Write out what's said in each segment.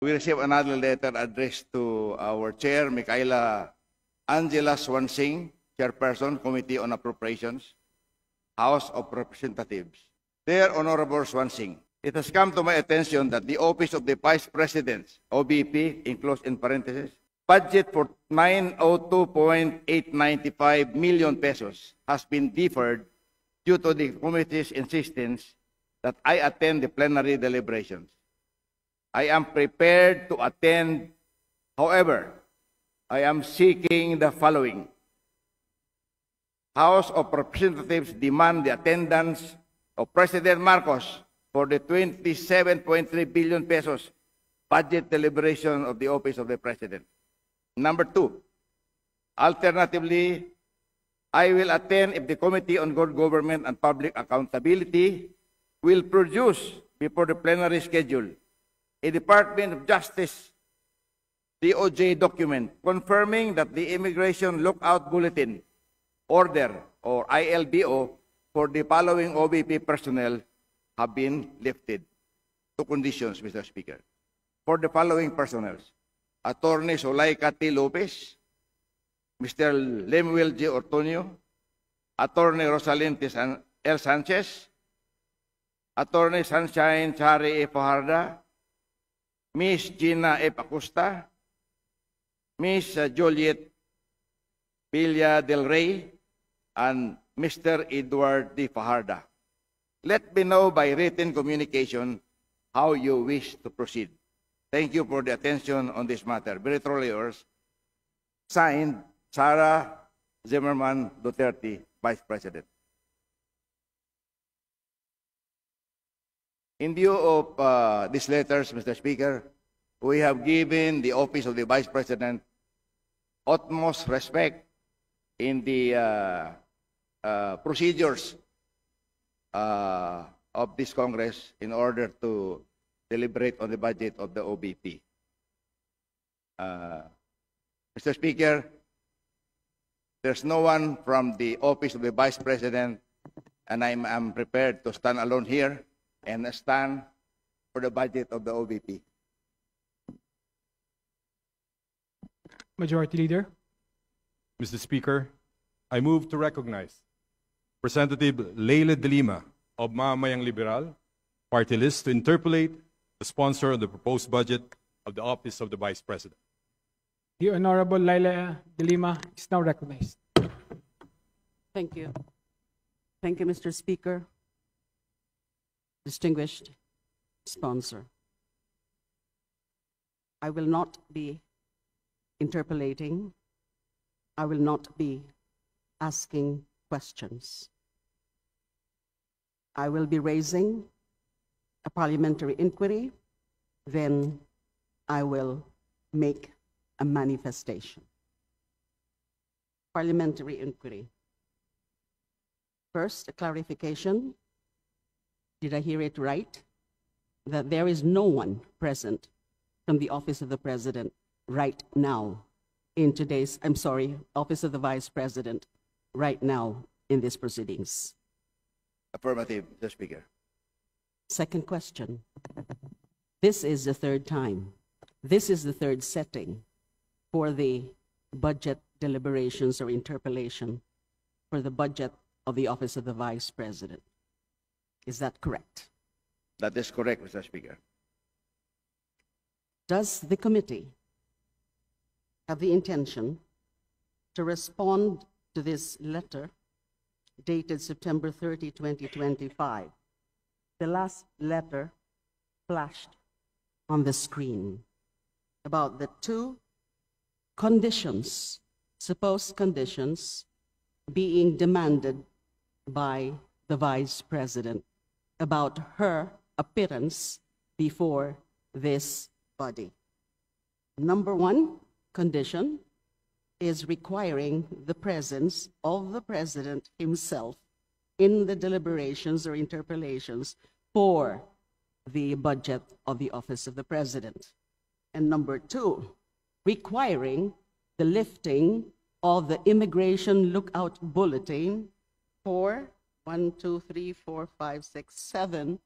We received another letter addressed to our chair, Micaela Angela Swansing, Chairperson, Committee on Appropriations, House of Representatives. Dear Honorable Swansing, it has come to my attention that the Office of the Vice President, OBP, enclosed in parentheses, budget for 902.895 million pesos has been deferred due to the committee's insistence that I attend the plenary deliberations. I am prepared to attend. However, I am seeking the following. House of Representatives demand the attendance of President Marcos for the 27.3 billion pesos budget deliberation of the Office of the President. Number 2, alternatively, I will attend if the Committee on Good Government and Public Accountability will produce before the plenary schedule a Department of Justice DOJ document confirming that the Immigration Lookout Bulletin Order, or ILBO, for the following OBP personnel have been lifted. Two conditions, Mr. Speaker. For the following personnel: Attorney Zulaika T. Lopez, Mr. Lemuel J. Ortonio, Attorney Rosalyn L. Sanchez, Attorney Sunshine Chari E. Fajarda, Miss Gina F. Acosta, Miss Juliet Villa del Rey, and Mr. Edward D. Fajarda. Let me know by written communication how you wish to proceed. Thank you for the attention on this matter. Very truly yours. Signed, Sara Zimmerman Duterte, Vice President. In view of these letters, Mr. Speaker, we have given the Office of the Vice President utmost respect in the procedures of this Congress in order to deliberate on the budget of the OBP. Mr. Speaker, there's no one from the Office of the Vice President, and I'm prepared to stand alone here and stand for the budget of the OBP. Majority Leader. Mr. Speaker, I move to recognize Representative Leila de Lima of Mamamayang Liberal Party List to interpolate the sponsor of the proposed budget of the Office of the Vice President. The Honorable Leila de Lima is now recognized. Thank you. Thank you, Mr. Speaker. Distinguished sponsor, I will not be interpolating. I will not be asking questions. I will be raising a parliamentary inquiry, then I will make a manifestation. Parliamentary inquiry. First, a clarification. Did I hear it right? That there is no one present from the Office of the President right now in today's, Office of the Vice President right now in these proceedings. Affirmative, Mr. Speaker. Second question. This is the third time. This is the third setting for the budget deliberations or interpellation for the budget of the Office of the Vice President. Is that correct? That is correct, Mr. Speaker. Does the committee have the intention to respond to this letter dated September 30, 2025? The last letter flashed on the screen about the two conditions, supposed conditions, being demanded by the Vice President about her appearance before this body. Number one condition is requiring the presence of the President himself in the deliberations or interpellations for the budget of the Office of the President. And number two, requiring the lifting of the Immigration Lookout Bulletin for 7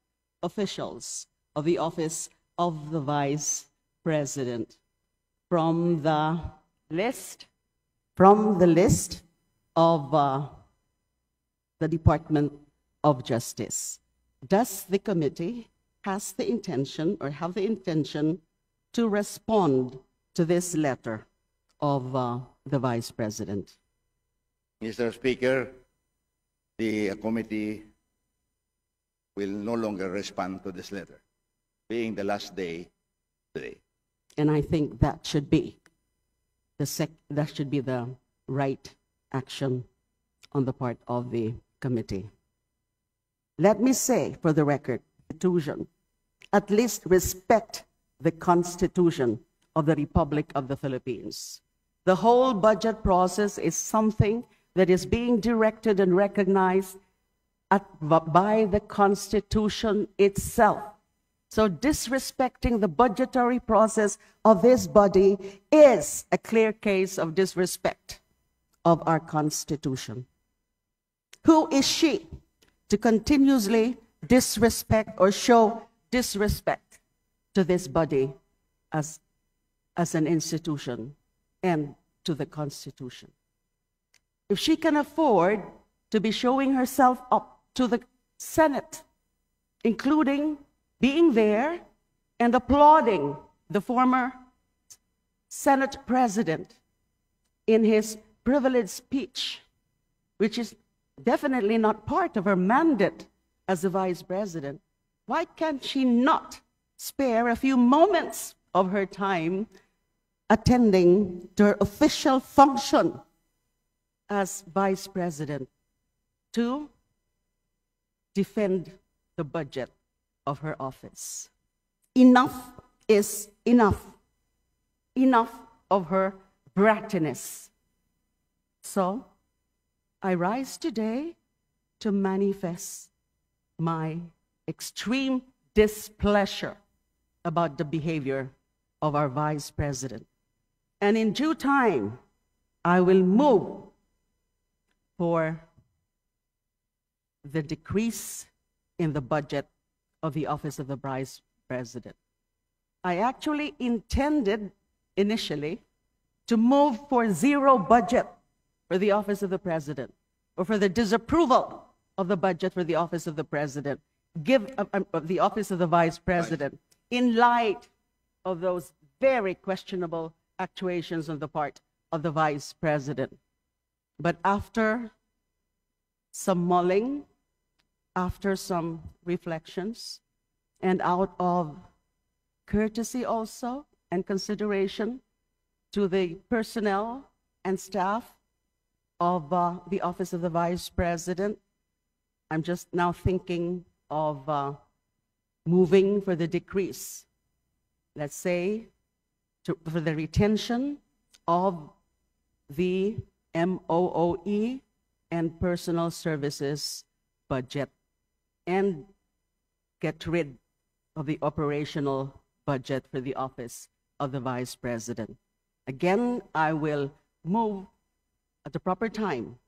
officials of the Office of the Vice President from the list of the Department of Justice. Does the committee have the intention to respond to this letter of the Vice President? Mr. Speaker, the committee will no longer respond to this letter, being the last day today. And I think that should be the right action on the part of the committee. Let me say, for the record, Constitution, at least respect the Constitution of the Republic of the Philippines. The whole budget process is something that is being directed and recognized by the Constitution itself. So disrespecting the budgetary process of this body is a clear case of disrespect of our Constitution. Who is she to continuously disrespect or show disrespect to this body as an institution and to the Constitution? If she can afford to be showing herself up to the Senate, including being there and applauding the former Senate President in his privileged speech, which is definitely not part of her mandate as the Vice President, why can't she not spare a few moments of her time attending to her official function as Vice President to defend the budget of her office? Enough is enough. Enough of her brattiness. So, I rise today to manifest my extreme displeasure about the behavior of our Vice President. And in due time, I will move for the decrease in the budget of the Office of the Vice President. I actually intended initially to move for zero budget for the Office of the President, or for the disapproval of the budget for the Office of the President, the Office of the Vice President, in light of those very questionable actuations on the part of the Vice President. But after some mulling, after some reflections, and out of courtesy also and consideration to the personnel and staff of the Office of the Vice President, I'm just now thinking of moving for the decrease, let's say, for the retention of the MOOE and personal services budget, and get rid of the operational budget for the Office of the Vice President. Again, I will move at the proper time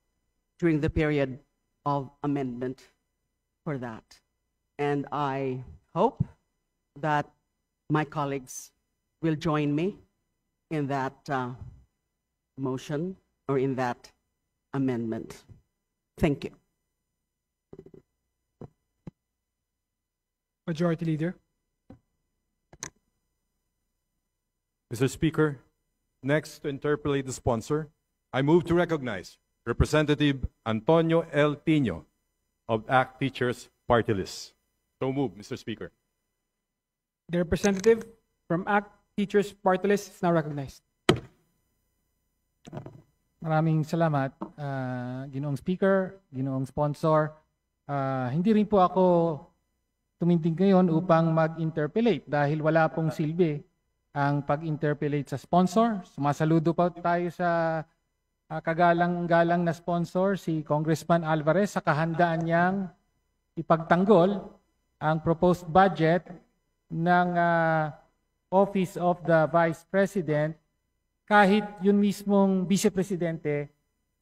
during the period of amendment for that. And I hope that my colleagues will join me in that motion or in that amendment. Thank you. Majority Leader. Mr. Speaker, next to interpolate the sponsor, I move to recognize Representative Antonio L. Tino of ACT Teachers Party List. So moved, Mr. Speaker. The representative from ACT Teachers Party List is now recognized. Maraming salamat, Ginoong Speaker, Ginoong Sponsor. Hindi rin po ako tumindig ngayon upang mag-interpellate dahil wala pong silbi ang pag-interpellate sa sponsor. Sumasaludo po tayo sa kagalang-galang na sponsor, si Congressman Alvarez, sa kahandaan niyang ipagtanggol ang proposed budget ng Office of the Vice President kahit yun mismong Vice Presidente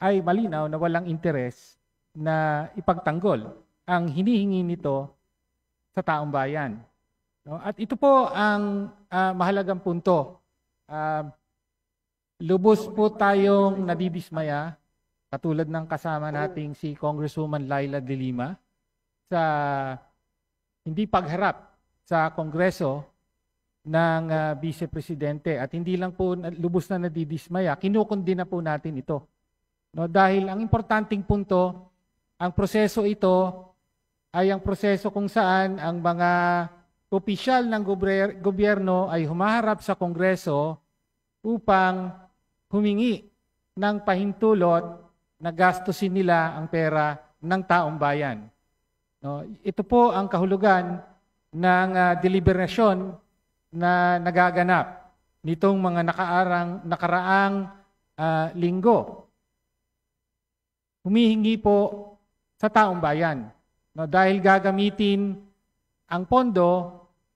ay malinaw na walang interes na ipagtanggol ang hinihingi nito sa taong bayan. No? At ito po ang mahalagang punto. Lubos po tayong nadidismaya, katulad ng kasama nating si Congresswoman Laila De Lima, sa hindi pagharap sa Kongreso ng Vice Presidente. At hindi lang po lubos na nadidismaya, kinukundina po natin ito. No, dahil ang importanteng punto, ang proseso ito ay ang proseso kung saan ang mga opisyal ng gobyerno ay humaharap sa Kongreso upang humingi ng pahintulot na gastusin nila ang pera ng taong bayan. No, ito po ang kahulugan ng deliberasyon na nagaganap nitong mga nakaraang linggo. Humihingi po sa taong bayan, no, dahil gagamitin ang pondo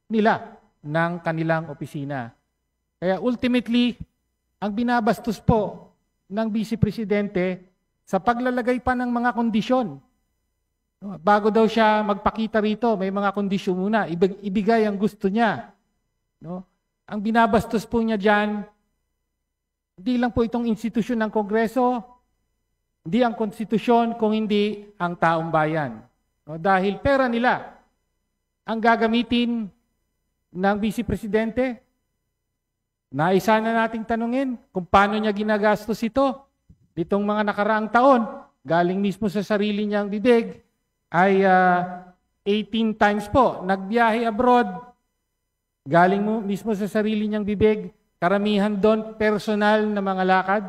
nila ng kanilang opisina. Kaya ultimately, ang binabastos po ng Vice Presidente sa paglalagay pa ng mga kondisyon. No, bago daw siya magpakita rito, may mga kondisyon muna, ibigay ang gusto niya. No? Ang binabastos po niya dyan, hindi lang po itong institusyon ng Kongreso, hindi ang konstitusyon, kung hindi ang taong bayan. No? Dahil pera nila ang gagamitin ng Vice Presidente. Naisa na nating tanungin kung paano niya ginagastos ito. Ditong mga nakaraang taon, galing mismo sa sarili niyang bibig, ay 18 times po nagbiyahe abroad. Galing mo mismo sa sarili niyang bibig, karamihan doon personal na mga lakad.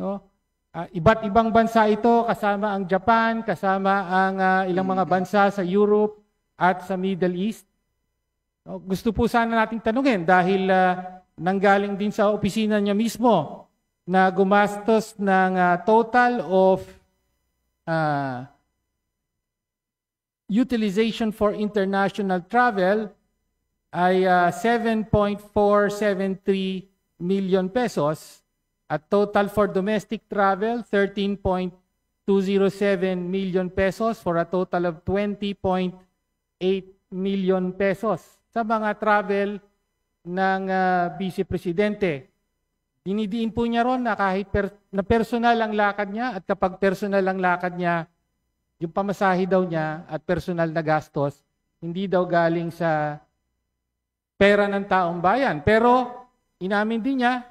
No? Iba't ibang bansa ito, kasama ang Japan, kasama ang ilang mga bansa sa Europe at sa Middle East. No? Gusto po sana nating tanungin dahil nanggaling din sa opisina niya mismo na gumastos ng total of utilization for international travel ay 7.473 million pesos at total for domestic travel 13.207 million pesos for a total of 20.8 million pesos sa mga travel ng Vice Presidente. Dinidiin po niya ron na kahit na personal ang lakad niya at kapag personal ang lakad niya, yung pamasahe daw niya at personal na gastos, hindi daw galing sa pera ng taong bayan. Pero inamin din niya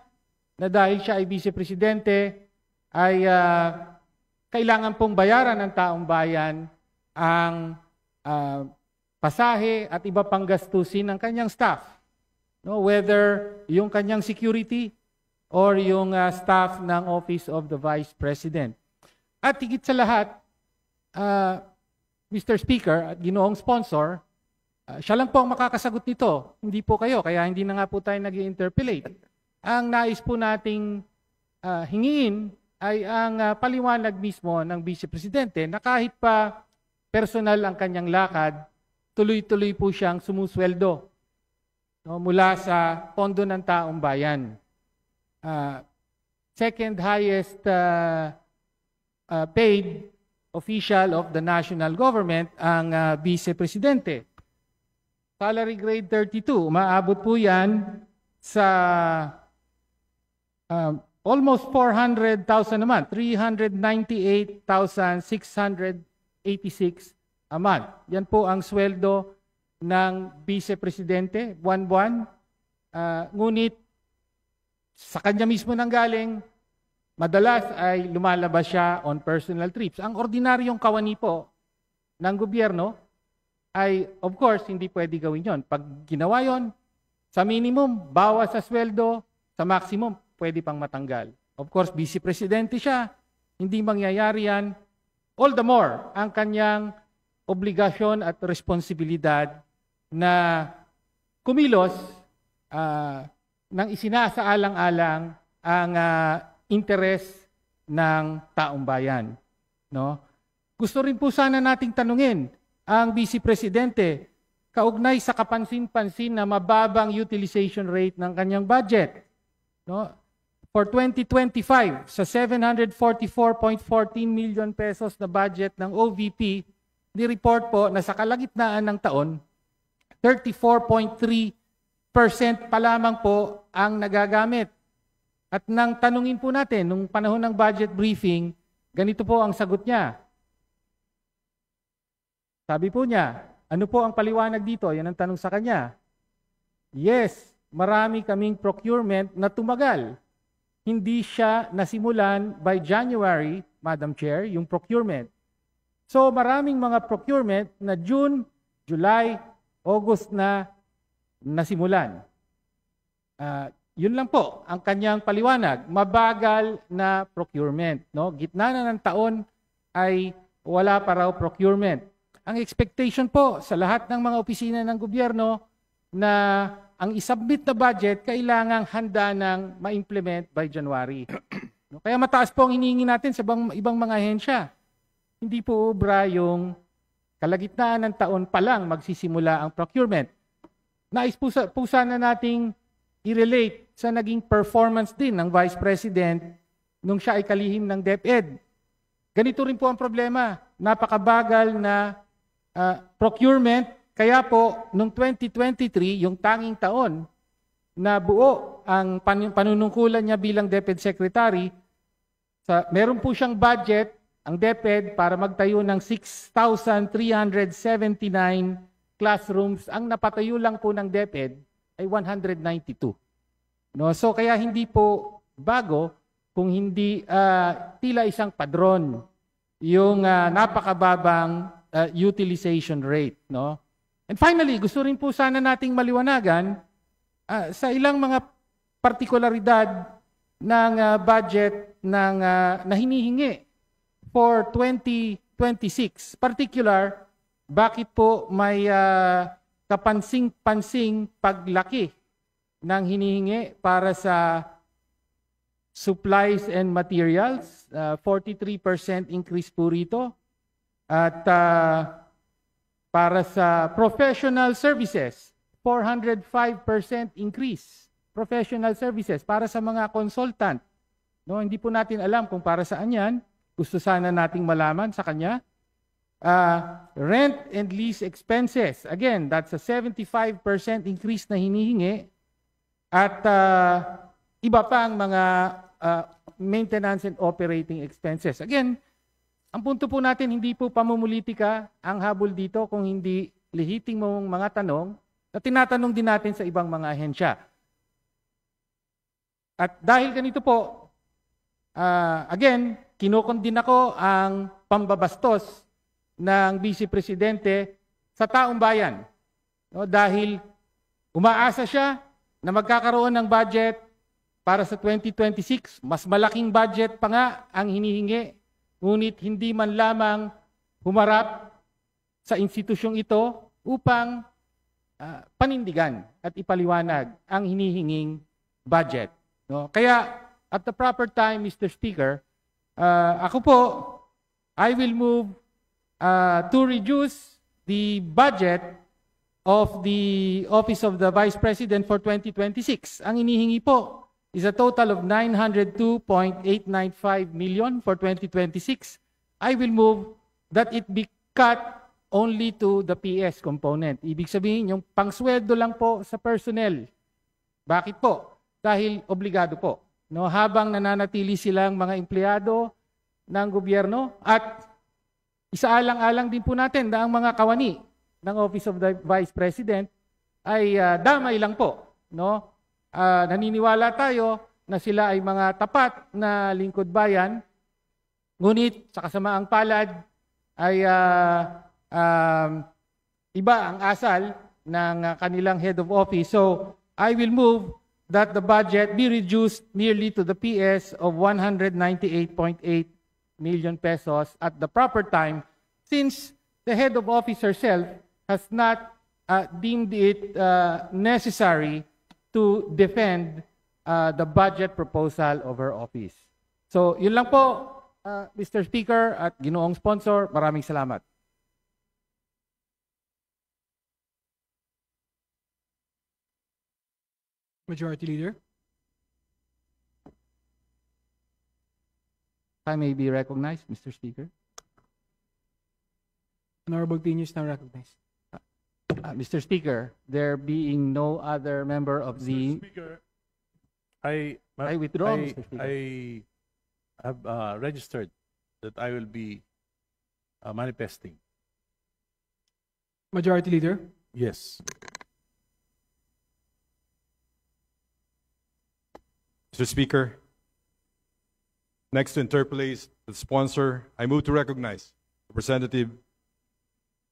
na dahil siya ay Vice Presidente, ay kailangan pong bayaran ng taong bayan ang pasahe at iba pang gastusin ng kanyang staff. No, whether yung kanyang security or yung staff ng Office of the Vice President. At higit sa lahat, Mr. Speaker at ginoong sponsor, siya lang po ang makakasagot nito, hindi po kayo, kaya hindi na nga po tayo nag-interpellate. Ang nais po nating hingiin ay ang paliwanag mismo ng Vice Presidente na kahit pa personal ang kanyang lakad, tuloy-tuloy po siyang sumusweldo, no, mula sa pondo ng taong bayan. Second highest paid official of the national government ang Vice Presidente. Salary grade 32, umaabot po yan sa almost 400,000 a month, 398,686 a month. Yan po ang sweldo ng Vice Presidente, buwan-buwan. Ngunit sa kanya mismo nanggaling, madalas ay lumalabas siya on personal trips. Ang ordinaryong kawani po ng gobyerno ay, of course, hindi pwede gawin yon. Pag ginawa yon, sa minimum, bawas sa sweldo, sa maximum, pwede pang matanggal. Of course, Vice Presidente siya, hindi mangyayari yan. All the more, ang kanyang obligasyon at responsibilidad na kumilos nang isinasaalang-alang ang interes ng taong bayan. No? Gusto rin po sana nating tanungin ang Vice Presidente kaugnay sa kapansin-pansin na mababang utilization rate ng kanyang budget. No? For 2025, sa 744.14 million pesos na budget ng OVP, ni-report po na sa kalagitnaan ng taon, 34.3% pa lamang po ang nagagamit. At nang tanungin po natin, nung panahon ng budget briefing, ganito po ang sagot niya. Sabi po niya, ano po ang paliwanag dito? Yan ang tanong sa kanya. Yes, marami kaming procurement na tumagal. Hindi siya nasimulan by January, Madam Chair, yung procurement. So maraming mga procurement na June, July, August na nasimulan. Yun lang po ang kanyang paliwanag. Mabagal na procurement. No? Gitna na ng taon ay wala pa raw procurement. Ang expectation po sa lahat ng mga opisina ng gobyerno na ang isubmit na budget kailangang handa ng ma-implement by January. No? Kaya mataas po ang hinihingi natin sa ibang mga ahensya. Hindi po obra yung kalagitnaan ng taon pa lang magsisimula ang procurement. Nais po sana nating i-relate sa naging performance din ng Vice President nung siya ay kalihim ng DepEd. Ganito rin po ang problema. Napakabagal na procurement. Kaya po, noong 2023, yung tanging taon na buo ang panunungkulan niya bilang DepEd Secretary, meron po siyang budget, ang DepEd, para magtayo ng 6,379 classrooms. Ang napatayo lang po ng DepEd ay 192. No? So kaya hindi po bago kung hindi tila isang padron yung napakababang utilization rate. No? And finally, gusto rin po sana nating maliwanagan sa ilang mga partikularidad ng budget na hinihingi for 2026. Particular, bakit po may kapansing-pansing paglaki ng hinihingi para sa supplies and materials? 43% increase po rito. At para sa professional services, 405% increase. Professional services para sa mga consultant. No, hindi po natin alam kung para saan yan. Gusto sana nating malaman sa kanya. Rent and lease expenses. Again, that's a 75% increase na hinihingi. At iba pa ang mga maintenance and operating expenses. Again, ang punto po natin, hindi po pamumulitika ang habol dito kung hindi lihiting mong mga tanong na tinatanong din natin sa ibang mga ahensya. At dahil ganito po, again, kinukondin ako ang pambabastos ng Vice Presidente sa taong bayan. No, dahil umaasa siya na magkakaroon ng budget para sa 2026. Mas malaking budget pa nga ang hinihingi. Ngunit hindi man lamang humarap sa institusyong ito upang panindigan at ipaliwanag ang hinihinging budget. No? Kaya at the proper time, Mr. Speaker, ako po, I will move to reduce the budget of the Office of the Vice President for 2026. Ang inihingi po is a total of 902.895 million for 2026. I will move that it be cut only to the PS component. Ibig sabihin, yung pangsweldo lang po sa personnel. Bakit po? Dahil obligado po. No, habang nananatili silang mga empleyado ng gobyerno at isaalang-alang din po natin na ang mga kawani ng Office of the Vice President ay damay lang po. No? Naniniwala tayo na sila ay mga tapat na lingkod bayan, ngunit sa kasamaang palad ay iba ang asal ng kanilang head of office. So I will move that the budget be reduced nearly to the PS of 198.8 million pesos at the proper time, since the head of office herself has not deemed it necessary to defend the budget proposal of her office. So yun lang po, Mr. Speaker at ginoong sponsor, maraming salamat. Majority Leader. I may be recognized, Mr. Speaker. Honorable Tino is now recognized. Mr. Speaker, there being no other member of the... Speaker, I withdraw, I, Mr. Speaker. I have registered that I will be manifesting. Majority Leader. Yes. Mr. Speaker, next to interpolate the sponsor, I move to recognize Representative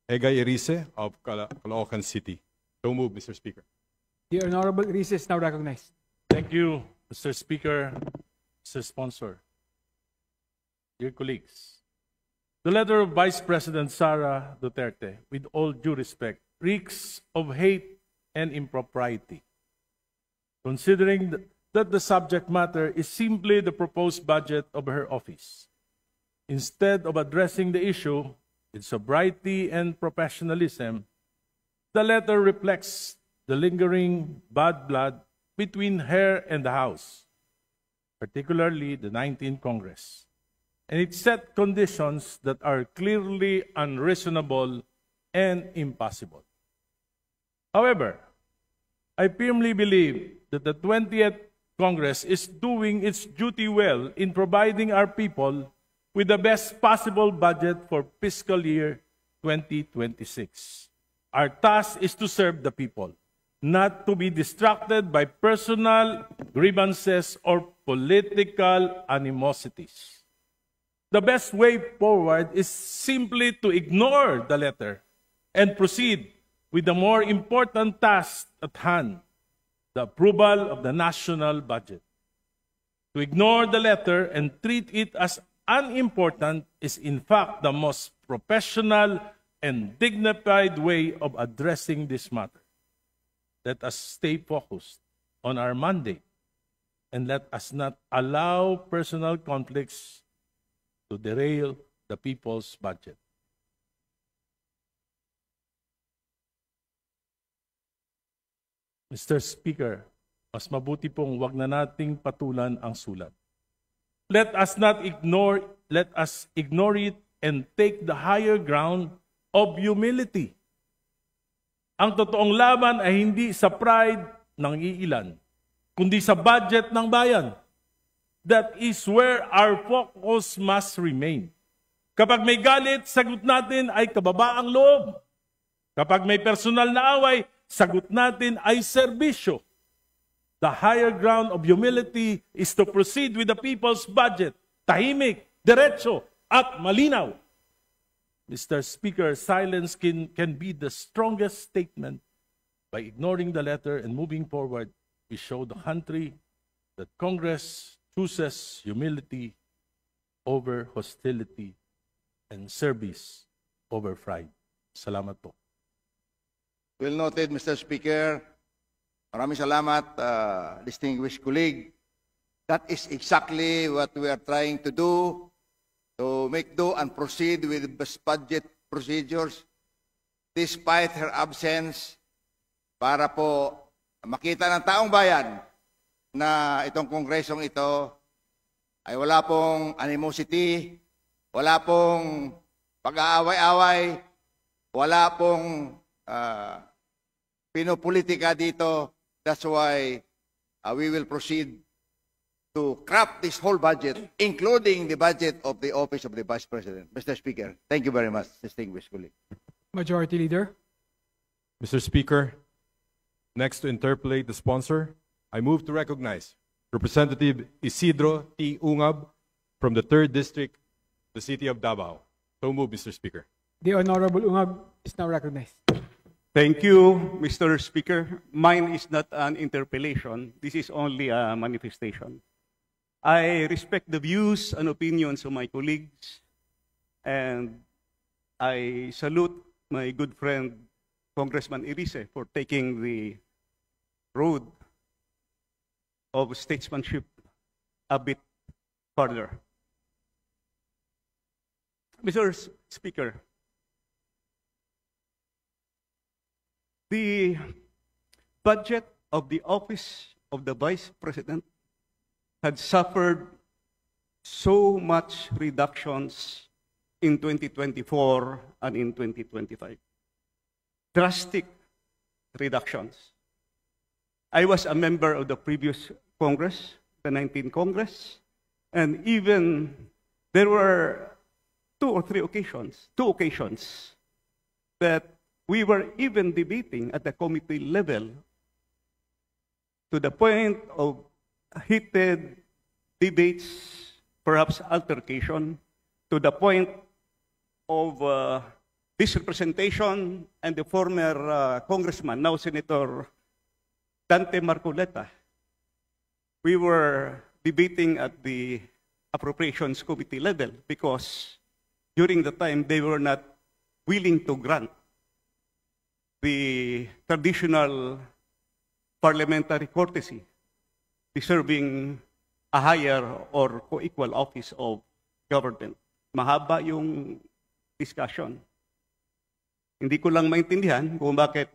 Egay Erice of Caloocan City. So move, Mr. Speaker. The Honorable Erice is now recognized. Thank you, Mr. Speaker, Mr. Sponsor. Dear colleagues, the letter of Vice President Sara Duterte, with all due respect, reeks of hate and impropriety. Considering that the subject matter is simply the proposed budget of her office, instead of addressing the issue with sobriety and professionalism, the letter reflects the lingering bad blood between her and the House, particularly the 19th Congress. And it set conditions that are clearly unreasonable and impossible. However, I firmly believe that the 20th Congress is doing its duty well in providing our people with the best possible budget for fiscal year 2026. Our task is to serve the people, not to be distracted by personal grievances or political animosities. The best way forward is simply to ignore the letter and proceed with the more important task at hand, the approval of the national budget. To ignore the letter and treat it as unimportant is in fact the most professional and dignified way of addressing this matter. Let us stay focused on our mandate and let us not allow personal conflicts to derail the people's budget. Mr. Speaker, mas mabuti pong wag na nating patulan ang sulat. Let us ignore it and take the higher ground of humility. Ang totoong laban ay hindi sa pride ng iilan, kundi sa budget ng bayan. That is where our focus must remain. Kapag may galit, sagot natin ay kababaang loob. Kapag may personal na away, sagot natin ay serbisyo. The higher ground of humility is to proceed with the people's budget, tahimik, diretso, at malinaw. Mr. Speaker, silence can be the strongest statement. By ignoring the letter and moving forward, we show the country that Congress chooses humility over hostility and service over pride. Salamat po. Well noted, Mr. Speaker. Maraming salamat, distinguished colleague. That is exactly what we are trying to do, to make do and proceed with budget procedures despite her absence, para po makita ng taong bayan na itong kongresong ito ay wala pong animosity, wala pong pag-aaway-away, wala pong pinopolitika dito. That's why we will proceed to craft this whole budget, including the budget of the Office of the Vice President. Mr. Speaker, thank you very much, distinguished colleague. Majority Leader. Mr. Speaker, next to interpolate the sponsor, I move to recognize Representative Isidro T. Ungab from the 3rd District, the City of Davao. So move, Mr. Speaker. The Honorable Ungab is now recognized. Thank you, Mr. Speaker. Mine is not an interpellation. This is only a manifestation. I respect the views and opinions of my colleagues, and I salute my good friend, Congressman Erice, for taking the road of statesmanship a bit further. Mr. Speaker, the budget of the Office of the Vice President had suffered so much reductions in 2024 and in 2025. Drastic reductions. I was a member of the previous Congress, the 19th Congress, and even there were two occasions that we were even debating at the committee level to the point of heated debates, perhaps altercation, to the point of disrepresentation, and the former congressman, now Senator Dante Marcoleta, we were debating at the appropriations committee level because during the time they were not willing to grant the traditional parliamentary courtesy deserving a higher or co-equal office of government. Mahaba yung discussion. Hindi ko lang maintindihan kung bakit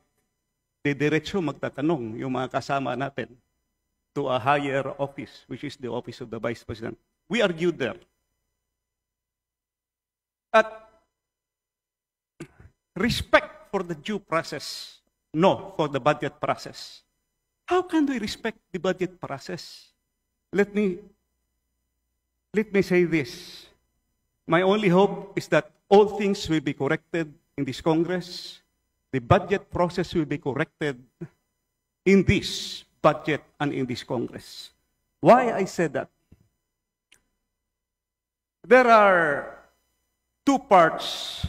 diretso magtatanong yung mga kasama natin to a higher office, which is the office of the Vice President. We argued there. At respect for the due process, no for the budget process. How can we respect the budget process? Let me say this. My only hope is that all things will be corrected in this Congress. The budget process will be corrected in this budget and in this Congress. Why I said that? There are two parts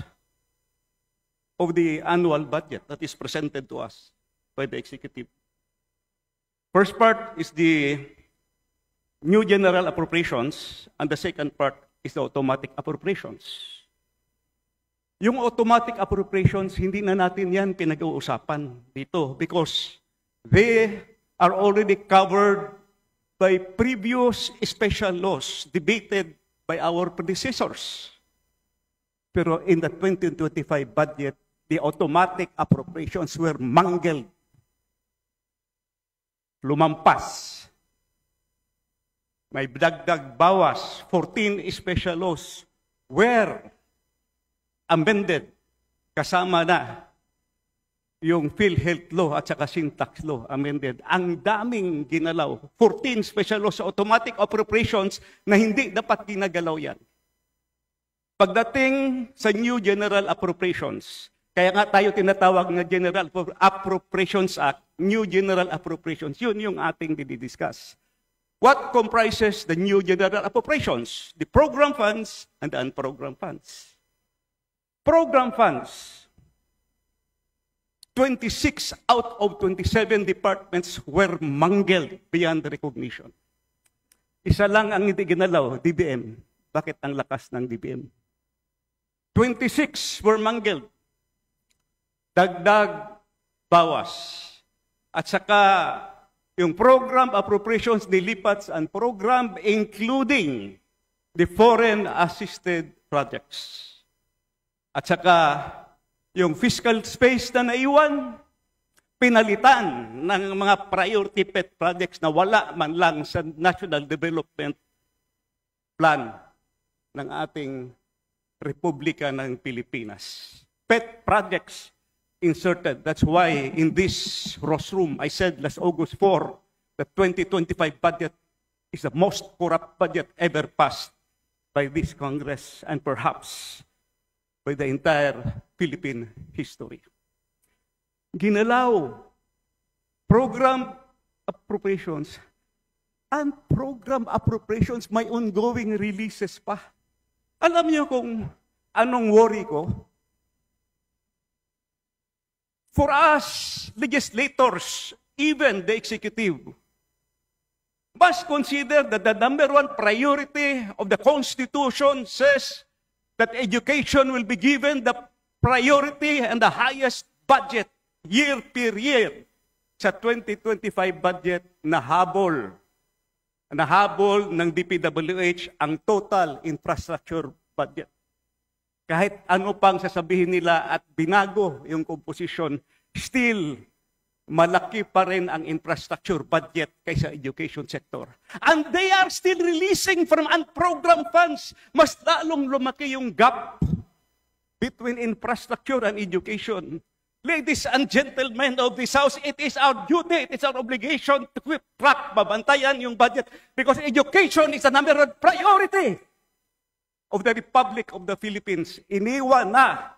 of the annual budget that is presented to us by the executive. First part is the new general appropriations, and the second part is the automatic appropriations. Yung automatic appropriations, hindi na natin yan pinag-uusapan dito because they are already covered by previous special laws debated by our predecessors. Pero in the 2025 budget, the automatic appropriations were mangled. Lumampas. May dagdag bawas. 14 special laws were amended. Kasama na yung PhilHealth law at saka syntax law amended. Ang daming ginalaw. 14 special laws sa automatic appropriations na hindi dapat ginagalaw yan. Pagdating sa new general appropriations, kaya nga tayo tinatawag na General Appropriations Act, New General Appropriations, yun yung ating didiscuss. What comprises the new general appropriations? The program funds and the unprogrammed funds. Program funds, 26 out of 27 departments were mangled beyond recognition. Isa lang ang hindi ginalaw, DBM. Bakit ang lakas ng DBM? 26 were mangled. Dagdag bawas. At saka yung program appropriations nilipat and program including the foreign assisted projects. At saka yung fiscal space na naiwan, pinalitan ng mga priority pet projects na wala man lang sa National Development Plan ng ating Republika ng Pilipinas. Pet projects inserted. That's why in this rostrum, I said last August 4, the 2025 budget is the most corrupt budget ever passed by this Congress and perhaps by the entire Philippine history. Ginalaw, program appropriations, and program appropriations may ongoing releases pa. Alam niyo kung anong worry ko? For us, legislators, even the executive, must consider that the number one priority of the Constitution says that education will be given the priority and the highest budget year per year. Sa 2025 budget, nahabol ng DPWH ang total infrastructure budget. Kahit ano pang sasabihin nila at binago yung composition, still malaki pa rin ang infrastructure budget kaysa education sector. And they are still releasing from unprogrammed funds. Mas lalong lumaki yung gap between infrastructure and education. Ladies and gentlemen of this House, it is our duty, it is our obligation to keep track, babantayan yung budget because education is the number one priority of the Republic of the Philippines. Iniwan na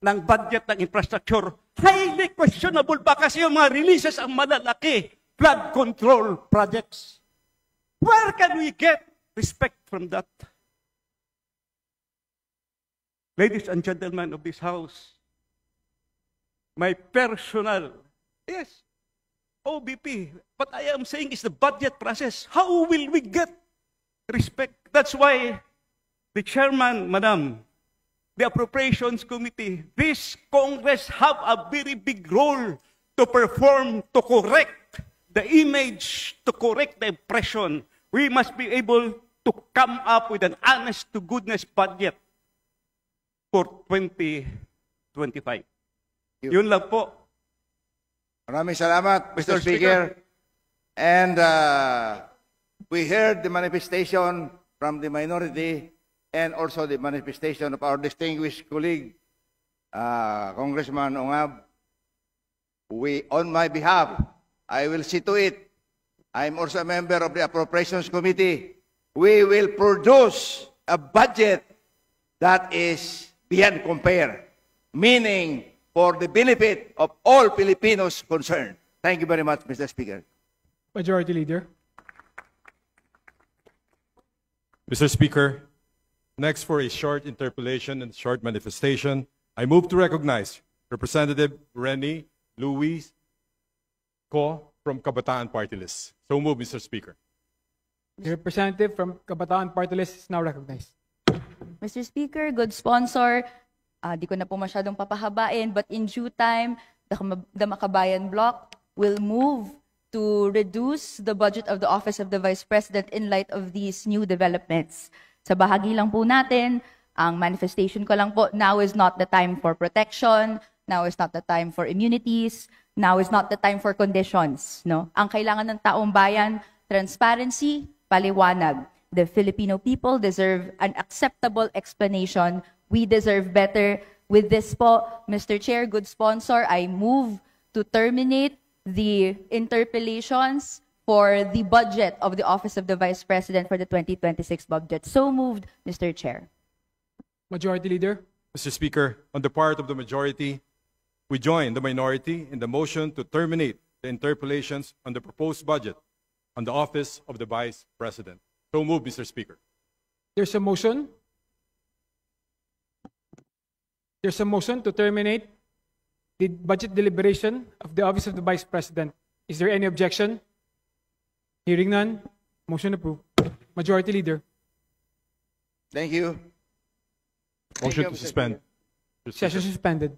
ng budget ng infrastructure. Highly questionable pa kasi yung mga releases ang malalaki. Flood control projects. Where can we get respect from that? Ladies and gentlemen of this House, my personal, yes, OBP, what I am saying is the budget process. How will we get respect? That's why the chairman, Madam, the Appropriations Committee, this Congress have a very big role to perform, to correct the image, to correct the impression. We must be able to come up with an honest-to-goodness budget for 2025. Yun lang po. Maraming salamat, Mr. Speaker. And we heard the manifestation from the minority and also the manifestation of our distinguished colleague, Congressman Ongab. On my behalf, I will see to it. I'm also a member of the Appropriations Committee. We will produce a budget that is beyond compare, meaning for the benefit of all Filipinos concerned. Thank you very much, Mr. Speaker. Majority Leader. Mr. Speaker, next for a short interpellation and short manifestation, I move to recognize Representative Rennie Louise Co from Kabataan Party List. So move, Mr. Speaker. The representative from Kabataan Party List is now recognized. Mr. Speaker, good sponsor, di ko na po masyadong papahabain, but in due time, the Makabayan Bloc will move to reduce the budget of the Office of the Vice President in light of these new developments. Sa bahagi lang po natin, ang manifestation ko lang po, now is not the time for protection, now is not the time for immunities, now is not the time for conditions. No? Ang kailangan ng taong bayan, transparency, paliwanag. The Filipino people deserve an acceptable explanation. We deserve better. With this po, Mr. Chair, good sponsor, I move to terminate the interpellations for the budget of the Office of the Vice President for the 2026 budget. So moved, Mr. Chair. Majority Leader. Mr. Speaker, on the part of the majority, we join the minority in the motion to terminate the interpellations on the proposed budget on the Office of the Vice President. So move, Mr. Speaker. There's a motion. There's a motion to terminate the budget deliberation of the Office of the Vice President. Is there any objection? Hearing none, motion approved. Majority Leader. Thank you. Motion you, to Mr. suspend. Session suspended.